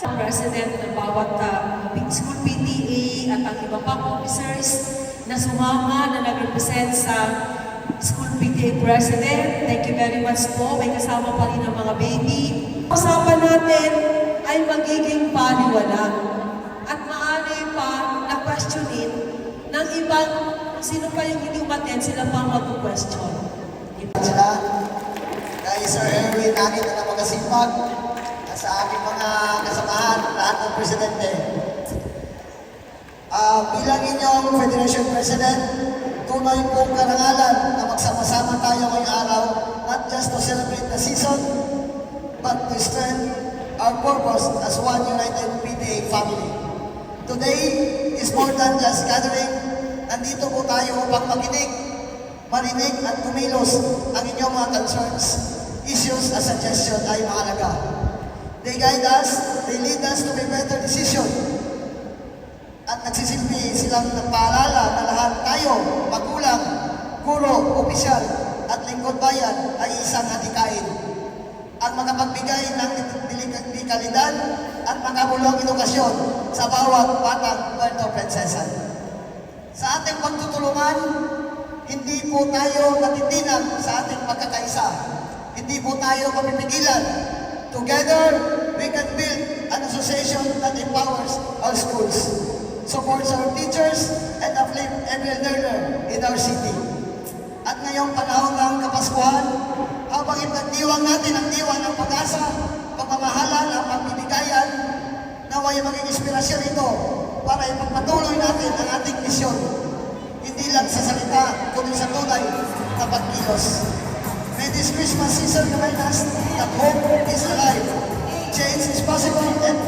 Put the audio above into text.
President ng bawat school PTA at ang iba pang officers na sumama na nag-represent sa school PTA President. Thank you very much po. May kasama pa rin ang mga baby. Usapan natin ay magiging paliwala at maaari pa na questionin ng ibang sino pa yung hindi umaten, sila pa mag-question. Sila, kay Sir Erwin, nakita na magkasipag sa aking mga kasamahan, lahat ng presidente. Bilang inyong Federation President, tunay pong karangalan na magsama-sama tayo ngayong araw, not just to celebrate the season, but to strengthen our purpose as one united PTA family. Today is more than just gathering. Nandito po tayo upang marinig at kumilos ang inyong mga concerns, issues at suggestions ay mahalaga. They guide us, they lead us to a better decision. At nagsisilbi silang paalala na lahat tayo, magulang, guro, opisyal, at lingkod bayan ay isang adikain. Ang makapagbigay ng dekalidad at makabulong edukasyon sa bawat batang Puerto Princesa. Sa ating pagtutulungan, hindi po tayo natitinag sa ating pagkakaisa. Hindi po tayo mapipigilan. Together, we can build an association that empowers our schools, supports our teachers, and uplifts every learner in our city. At ngayong panahon ng Kapaskuhan, habang ipagdiwang natin ang diwa ng pag-asa, pagmamahalan at pagbibigayan, naway maging inspirasyon ito para ipagpatuloy natin ang ating misyon. Hindi lang sa salita, kundi sa tunay na pagkilos. May this Christmas season remind us that hope is alive, change is possible, and